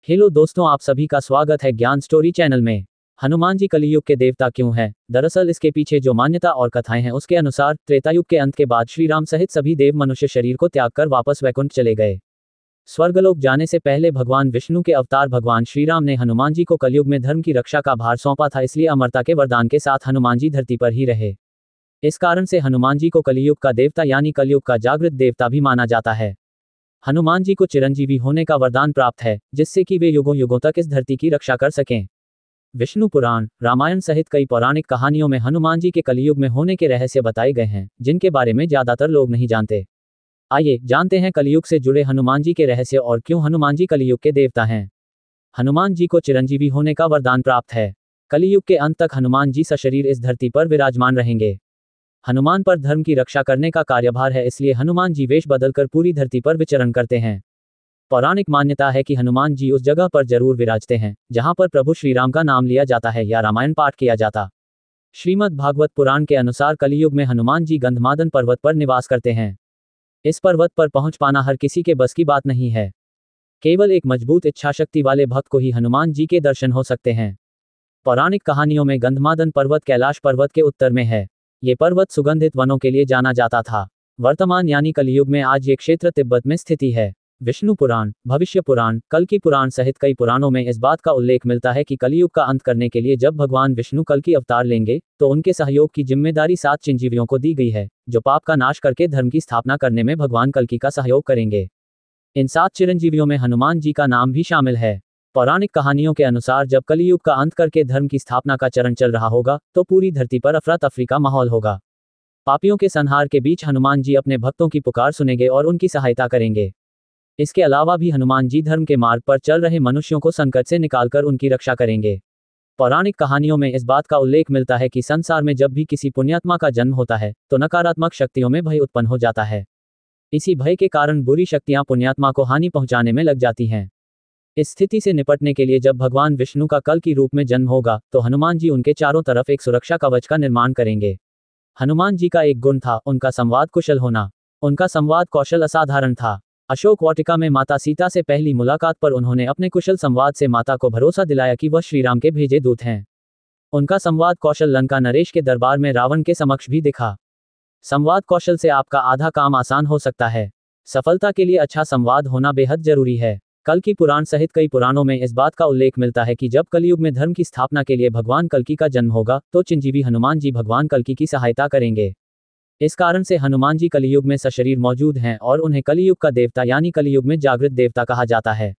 Hello दोस्तों, आप सभी का स्वागत है ज्ञान स्टोरी चैनल में। हनुमान जी कलियुग के देवता क्यों हैं? दरअसल इसके पीछे जो मान्यता और कथाएं हैं उसके अनुसार त्रेतायुग के अंत के बाद श्री राम सहित सभी देव मनुष्य शरीर को त्याग कर वापस वैकुंठ चले गए। स्वर्गलोक जाने से पहले भगवान विष्णु के अवतार भगवान श्री राम ने हनुमान जी को कलयुग में धर्म की रक्षा का भार सौंपा था, इसलिए अमरता के वरदान के साथ हनुमान जी धरती पर ही रहे। इस कारण से हनुमान जी को कलियुग का देवता यानी कलयुग का जागृत देवता भी माना जाता है। हनुमान जी को चिरंजीवी होने का वरदान प्राप्त है, जिससे कि वे युगों युगों तक इस धरती की रक्षा कर सकें। विष्णु पुराण, रामायण सहित कई पौराणिक कहानियों में हनुमान जी के कलियुग में होने के रहस्य बताए गए हैं, जिनके बारे में ज्यादातर लोग नहीं जानते। आइए जानते हैं कलियुग से जुड़े हनुमान जी के रहस्य और क्यों हनुमान जी कलियुग के देवता हैं। हनुमान जी को चिरंजीवी होने का वरदान प्राप्त है। कलियुग के अंत तक हनुमान जी सशरीर इस धरती पर विराजमान रहेंगे। हनुमान पर धर्म की रक्षा करने का कार्यभार है, इसलिए हनुमान जी वेश बदलकर पूरी धरती पर विचरण करते हैं। पौराणिक मान्यता है कि हनुमान जी उस जगह पर जरूर विराजते हैं जहां पर प्रभु श्री राम का नाम लिया जाता है या रामायण पाठ किया जाता। श्रीमद् भागवत पुराण के अनुसार कलियुग में हनुमान जी गंधमादन पर्वत पर निवास करते हैं। इस पर्वत पर पहुंच पाना हर किसी के बस की बात नहीं है। केवल एक मजबूत इच्छाशक्ति वाले भक्त को ही हनुमान जी के दर्शन हो सकते हैं। पौराणिक कहानियों में गंधमादन पर्वत कैलाश पर्वत के उत्तर में है। ये पर्वत सुगंधित वनों के लिए जाना जाता था। वर्तमान यानी कलियुग में आज ये क्षेत्र तिब्बत में स्थिति है। विष्णु पुराण, भविष्य पुराण, कल्कि पुराण सहित कई पुराणों में इस बात का उल्लेख मिलता है कि कलियुग का अंत करने के लिए जब भगवान विष्णु कल्कि अवतार लेंगे तो उनके सहयोग की जिम्मेदारी 7 चिरंजीवियों को दी गई है, जो पाप का नाश करके धर्म की स्थापना करने में भगवान कल्कि का सहयोग करेंगे। इन 7 चिरंजीवियों में हनुमान जी का नाम भी शामिल है। पौराणिक कहानियों के अनुसार जब कलियुग का अंत करके धर्म की स्थापना का चरण चल रहा होगा तो पूरी धरती पर अफरा तफरी का माहौल होगा। पापियों के संहार के बीच हनुमान जी अपने भक्तों की पुकार सुनेंगे और उनकी सहायता करेंगे। इसके अलावा भी हनुमान जी धर्म के मार्ग पर चल रहे मनुष्यों को संकट से निकालकर उनकी रक्षा करेंगे। पौराणिक कहानियों में इस बात का उल्लेख मिलता है कि संसार में जब भी किसी पुण्यात्मा का जन्म होता है तो नकारात्मक शक्तियों में भय उत्पन्न हो जाता है। इसी भय के कारण बुरी शक्तियां पुण्यात्मा को हानि पहुंचाने में लग जाती हैं। इस स्थिति से निपटने के लिए जब भगवान विष्णु का कल की रूप में जन्म होगा तो हनुमान जी उनके चारों तरफ एक सुरक्षा कवच का निर्माण करेंगे। हनुमान जी का एक गुण था उनका संवाद कुशल होना। उनका संवाद कौशल असाधारण था। अशोक वाटिका में माता सीता से पहली मुलाकात पर उन्होंने अपने कुशल संवाद से माता को भरोसा दिलाया कि वह श्री राम के भेजे दूत हैं। उनका संवाद कौशल लंका नरेश के दरबार में रावण के समक्ष भी दिखा। संवाद कौशल से आपका आधा काम आसान हो सकता है। सफलता के लिए अच्छा संवाद होना बेहद जरूरी है। कल्कि पुराण सहित कई पुराणों में इस बात का उल्लेख मिलता है कि जब कलियुग में धर्म की स्थापना के लिए भगवान कल्कि का जन्म होगा तो चिरंजीवी हनुमान जी भगवान कल्कि की सहायता करेंगे। इस कारण से हनुमान जी कलियुग में सशरीर मौजूद हैं और उन्हें कलियुग का देवता यानी कलियुग में जागृत देवता कहा जाता है।